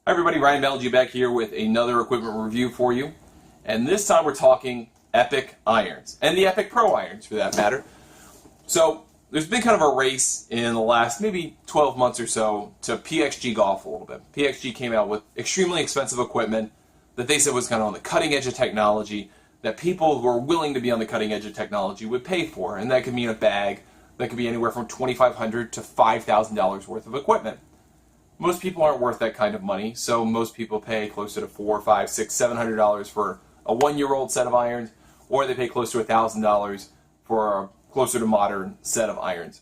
Hi everybody, Ryan Ballengee back here with another equipment review for you. And this time we're talking Epic irons, and the Epic Pro irons for that matter. So there's been kind of a race in the last maybe 12 months or so to PXG golf a little bit. PXG came out with extremely expensive equipment that they said was kind of on the cutting edge of technology, that people who are willing to be on the cutting edge of technology would pay for. And that could mean a bag that could be anywhere from $2,500 to $5,000 worth of equipment. Most people aren't worth that kind of money, so most people pay closer to $400, $500, $600, $700 for a one-year-old set of irons, or they pay close to $1,000 for a closer to modern set of irons.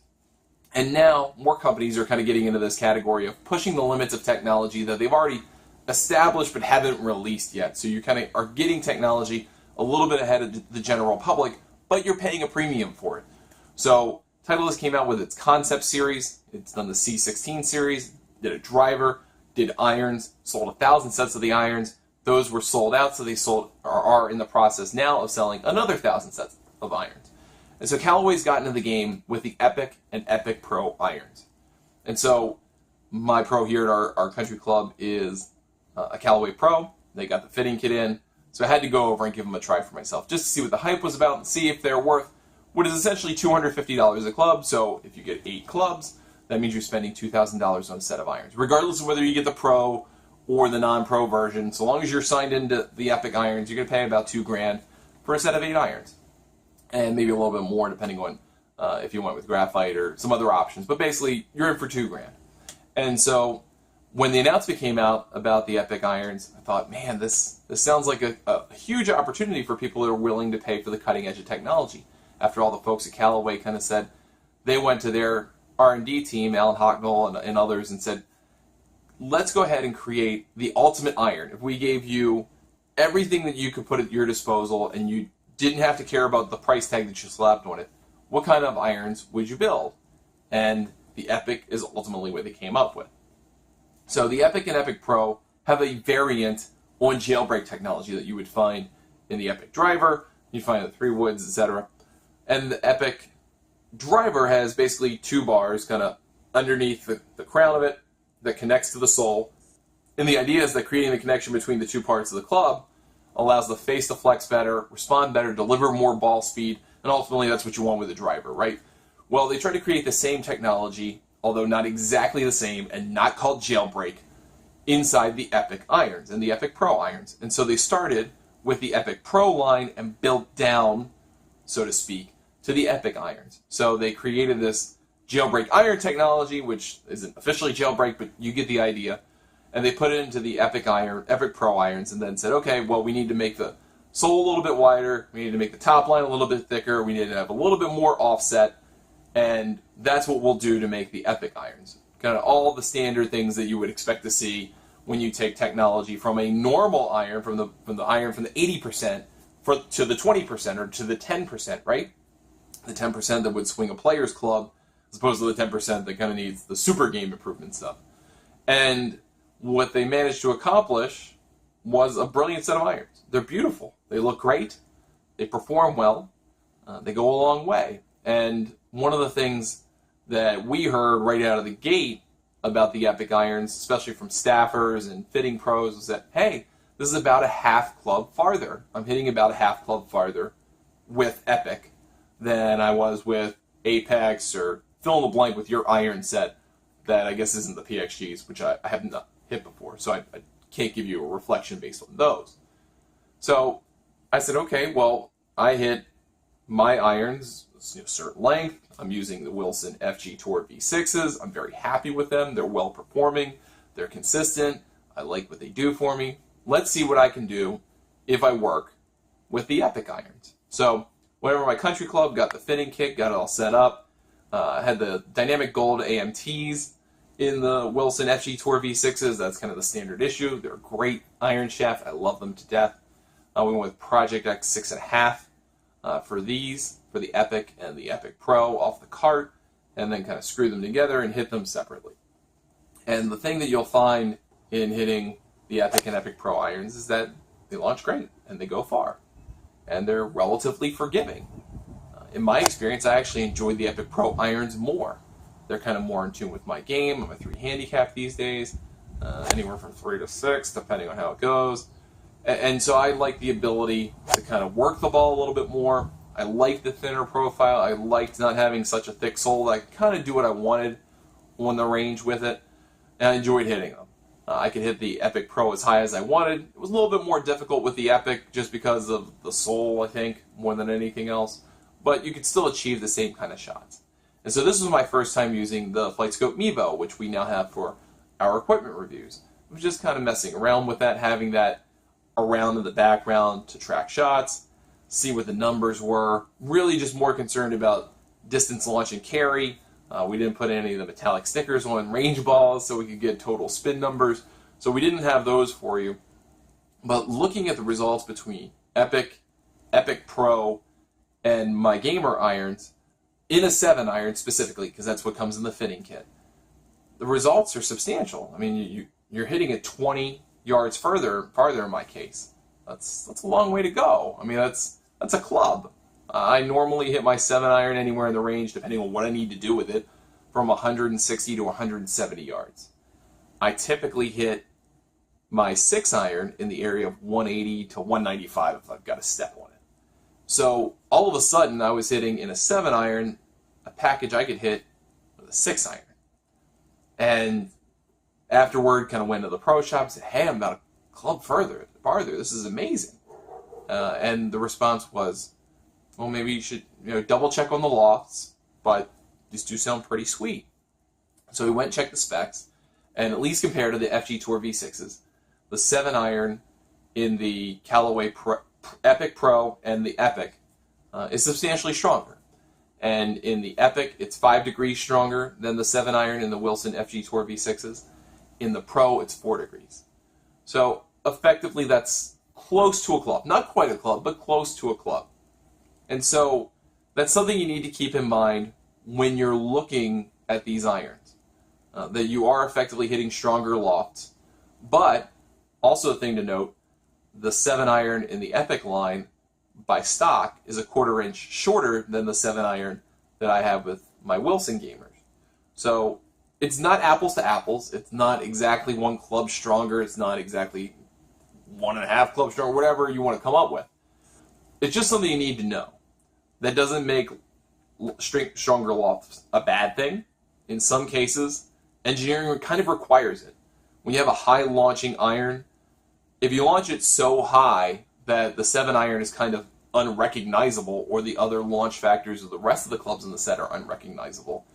And now more companies are kind of getting into this category of pushing the limits of technology that they've already established but haven't released yet. So you kind of are getting technology a little bit ahead of the general public, but you're paying a premium for it. So Titleist came out with its concept series. It's done the C16 series. Did a driver, did irons, sold 1,000 sets of the irons. Those were sold out, so they are in the process now of selling another 1,000 sets of irons. And so Callaway's gotten into the game with the Epic and Epic Pro irons. And so my pro here at our country club is a Callaway Pro. They got the fitting kit in, so I had to go over and give them a try for myself, just to see what the hype was about and see if they're worth what is essentially $250 a club. So if you get 8 clubs, that means you're spending $2,000 on a set of irons, regardless of whether you get the Pro or the non-Pro version. So long as you're signed into the Epic irons, you're going to pay about $2,000 for a set of 8 irons, and maybe a little bit more depending on if you went with graphite or some other options. But basically, you're in for $2,000. And so when the announcement came out about the Epic irons, I thought, man, this sounds like a huge opportunity for people that are willing to pay for the cutting edge of technology. After all, the folks at Callaway kind of said they went to their R&D team, Alan Hocknell and others, and said, let's go ahead and create the ultimate iron. If we gave you everything that you could put at your disposal and you didn't have to care about the price tag that you slapped on it, what kind of irons would you build? And the Epic is ultimately what they came up with. So the Epic and Epic Pro have a variant on Jailbreak Technology that you would find in the Epic driver, you'd find the 3 woods, etc. And the Epic driver has basically 2 bars kind of underneath the crown of it that connects to the sole. And the idea is that creating the connection between the 2 parts of the club allows the face to flex better, respond better, deliver more ball speed, and ultimately that's what you want with the driver, right? Well, they tried to create the same technology, although not exactly the same and not called Jailbreak, inside the Epic irons and the Epic Pro irons. And so they started with the Epic Pro line and built down, so to speak, to the Epic irons. So they created this Jailbreak iron technology, which isn't officially Jailbreak, but you get the idea. And they put it into the Epic Pro irons, and then said, okay, well, we need to make the sole a little bit wider, we need to make the top line a little bit thicker, we need to have a little bit more offset, and that's what we'll do to make the Epic irons. Kind of all the standard things that you would expect to see when you take technology from a normal iron, from the iron from the 80% to the 20% or to the 10%, right? The 10% that would swing a player's club, as opposed to the 10% that kind of needs the super game improvement stuff. And what they managed to accomplish was a brilliant set of irons. They're beautiful. They look great. They perform well. They go a long way. And one of the things that we heard right out of the gate about the Epic irons, especially from staffers and fitting pros, was that, hey, this is about a half club farther. I'm hitting about a half club farther with Epic than I was with Apex or fill in the blank with your iron set that I guess isn't the PXGs, which I haven't hit before, so I can't give you a reflection based on those. So I said, okay, well, I hit my irons a certain length. I'm using the Wilson FG Tour V6s. I'm very happy with them. They're well performing. They're consistent. I like what they do for me. Let's see what I can do if I work with the Epic irons. So went over to my country club, got the fitting kit, got it all set up. Had the dynamic gold AMTs in the Wilson FG Tour V6s. That's kind of the standard issue. They're a great iron shaft. I love them to death. We went with Project X 6.5 for these, for the Epic and the Epic Pro off the cart, and then kind of screw them together and hit them separately. And the thing that you'll find in hitting the Epic and Epic Pro irons is that they launch great and they go far. And they're relatively forgiving. In my experience, I actually enjoyed the Epic Pro irons more. They're kind of more in tune with my game. I'm a 3 handicap these days. anywhere from 3 to 6, depending on how it goes. And so I like the ability to kind of work the ball a little bit more. I like the thinner profile. I liked not having such a thick sole. I could kind of do what I wanted on the range with it, and I enjoyed hitting them. I could hit the Epic Pro as high as I wanted. It was a little bit more difficult with the Epic just because of the sole, I think, more than anything else. But you could still achieve the same kind of shots. And so this was my first time using the FlightScope Mevo, which we now have for our equipment reviews. I was just kind of messing around with that, having that around in the background to track shots, see what the numbers were. Really just more concerned about distance launch and carry. We didn't put any of the metallic stickers on range balls so we could get total spin numbers. So we didn't have those for you. But looking at the results between Epic, Epic Pro, and my gamer irons, in a 7-iron specifically, because that's what comes in the fitting kit, the results are substantial. I mean, you're hitting it 20 yards farther in my case. That's a long way to go. I mean, that's a club. I normally hit my 7-iron anywhere in the range, depending on what I need to do with it, from 160 to 170 yards. I typically hit my 6-iron in the area of 180 to 195 if I've got a step on it. So all of a sudden, I was hitting in a 7-iron a package I could hit with a 6-iron. And afterward, kind of went to the pro shop and said, "Hey, I'm about a club farther. This is amazing." And the response was, "Well, maybe you should double check on the lofts, but these do sound pretty sweet." So we went and checked the specs, and at least compared to the FG Tour V6s, the 7-iron in the Callaway Epic Pro and the Epic is substantially stronger. And in the Epic, it's 5 degrees stronger than the 7-iron in the Wilson FG Tour V6s. In the Pro, it's 4 degrees. So effectively, that's close to a club. Not quite a club, but close to a club. And so that's something you need to keep in mind when you're looking at these irons, that you are effectively hitting stronger lofts. But also a thing to note, the 7-iron in the Epic line by stock is a 1/4 inch shorter than the 7-iron that I have with my Wilson gamers. So it's not apples to apples. It's not exactly one club stronger. It's not exactly 1.5 clubs stronger, whatever you want to come up with. It's just something you need to know. That doesn't make stronger lofts a bad thing. In some cases, engineering kind of requires it. When you have a high launching iron, if you launch it so high that the 7-iron is kind of unrecognizable, or the other launch factors of the rest of the clubs in the set are unrecognizable,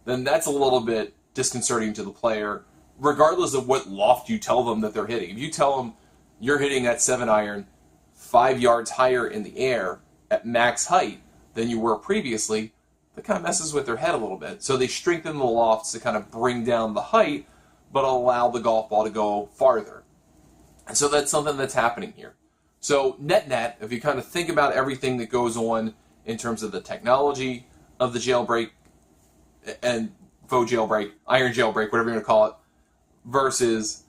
then that's a little bit disconcerting to the player, regardless of what loft you tell them that they're hitting. If you tell them you're hitting that 7-iron 5 yards higher in the air at max height than you were previously, that kind of messes with their head a little bit. So they strengthen the lofts to kind of bring down the height, but allow the golf ball to go farther. And so that's something that's happening here. So net, if you kind of think about everything that goes on in terms of the technology of the jailbreak and faux jailbreak, iron jailbreak, whatever you're going to call it, versus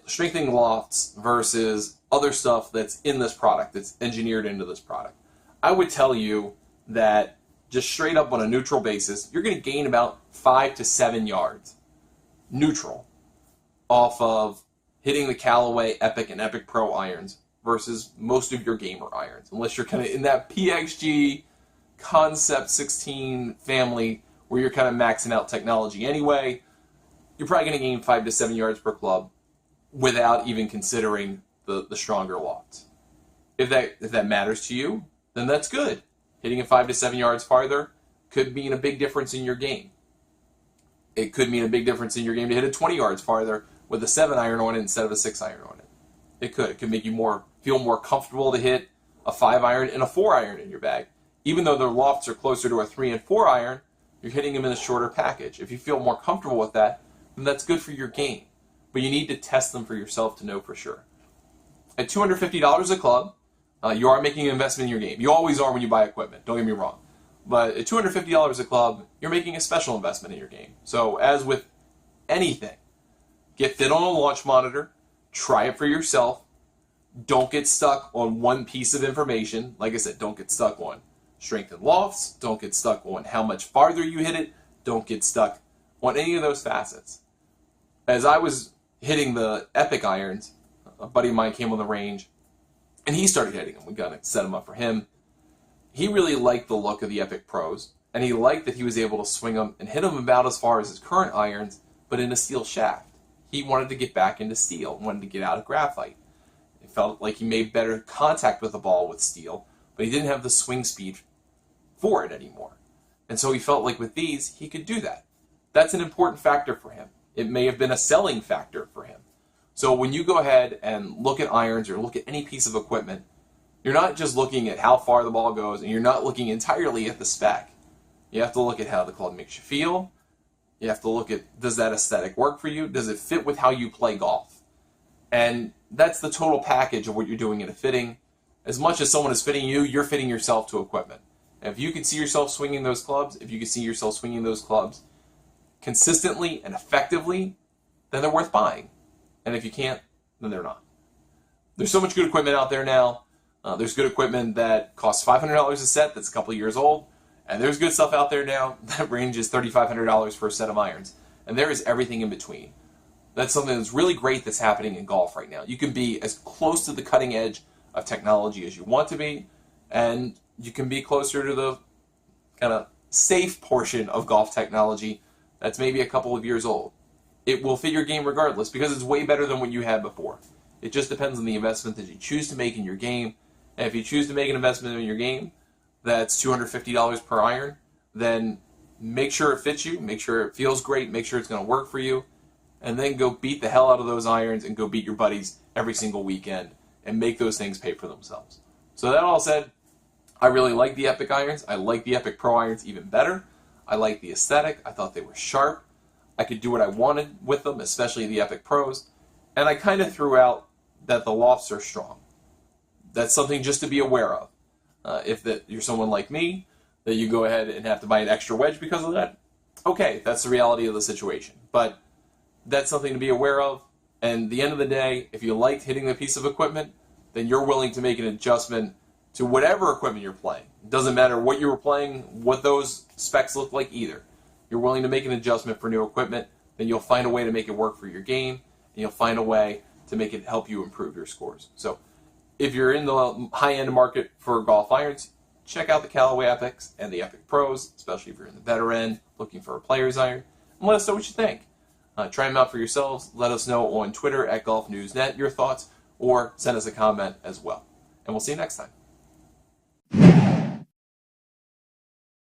strengthening lofts versus other stuff that's in this product, that's engineered into this product, I would tell you that just straight up on a neutral basis, you're going to gain about 5 to 7 yards neutral off of hitting the Callaway Epic and Epic Pro irons versus most of your gamer irons. Unless you're kind of in that PXG Concept 16 family where you're kind of maxing out technology anyway, you're probably going to gain 5 to 7 yards per club without even considering the stronger lofts. If that matters to you, then that's good. Hitting it 5 to 7 yards farther could mean a big difference in your game. It could mean a big difference in your game to hit it 20 yards farther with a 7-iron on it instead of a 6-iron on it. It could make you feel more comfortable to hit a 5-iron and a 4-iron in your bag. Even though their lofts are closer to a 3 and 4-iron, you're hitting them in a shorter package. If you feel more comfortable with that, then that's good for your game. But you need to test them for yourself to know for sure. At $250 a club, you are making an investment in your game. You always are when you buy equipment, don't get me wrong. But at $250 a club, you're making a special investment in your game. So as with anything, get fit on a launch monitor, try it for yourself, don't get stuck on one piece of information. Like I said, don't get stuck on strength and lofts, don't get stuck on how much farther you hit it, don't get stuck on any of those facets. As I was hitting the Epic irons. A buddy of mine came on the range, and he started hitting them. We got to set him up for him. He really liked the look of the Epic Pros, and he liked that he was able to swing them and hit them about as far as his current irons, but in a steel shaft. He wanted to get back into steel, wanted to get out of graphite. It felt like he made better contact with the ball with steel, but he didn't have the swing speed for it anymore. And so he felt like with these, he could do that. That's an important factor for him. It may have been a selling factor for him. So when you go ahead and look at irons or look at any piece of equipment, you're not just looking at how far the ball goes, and you're not looking entirely at the spec. You have to look at how the club makes you feel. You have to look at, does that aesthetic work for you? Does it fit with how you play golf? And that's the total package of what you're doing in a fitting. As much as someone is fitting you, you're fitting yourself to equipment. And if you can see yourself swinging those clubs, consistently and effectively, then they're worth buying. And if you can't, then they're not. There's so much good equipment out there now. There's good equipment that costs $500 a set that's a couple of years old. And there's good stuff out there now that ranges $3,500 for a set of irons. And there is everything in between. That's something that's really great that's happening in golf right now. You can be as close to the cutting edge of technology as you want to be, and you can be closer to the kind of safe portion of golf technology that's maybe a couple of years old. It will fit your game regardless because it's way better than what you had before. It just depends on the investment that you choose to make in your game. And if you choose to make an investment in your game that's $250 per iron, then make sure it fits you, make sure it feels great, make sure it's going to work for you, and then go beat the hell out of those irons and go beat your buddies every single weekend and make those things pay for themselves. So that all said, I really like the Epic irons. I like the Epic Pro irons even better. I like the aesthetic. I thought they were sharp. I could do what I wanted with them, especially the Epic Pros. And I kind of threw out that the lofts are strong. That's something just to be aware of. If you're someone like me, that you go ahead and have to buy an extra wedge because of that, okay, that's the reality of the situation. But that's something to be aware of. And at the end of the day, if you liked hitting the piece of equipment, then you're willing to make an adjustment to whatever equipment you're playing. It doesn't matter what you were playing, what those specs look like either. You're willing to make an adjustment for new equipment, then you'll find a way to make it work for your game, and you'll find a way to make it help you improve your scores. So if you're in the high-end market for golf irons, check out the Callaway Epics and the Epic Pros, especially if you're in the better end, looking for a player's iron, and let us know what you think. Try them out for yourselves. Let us know on Twitter @GolfNewsNet your thoughts, or send us a comment as well. And we'll see you next time.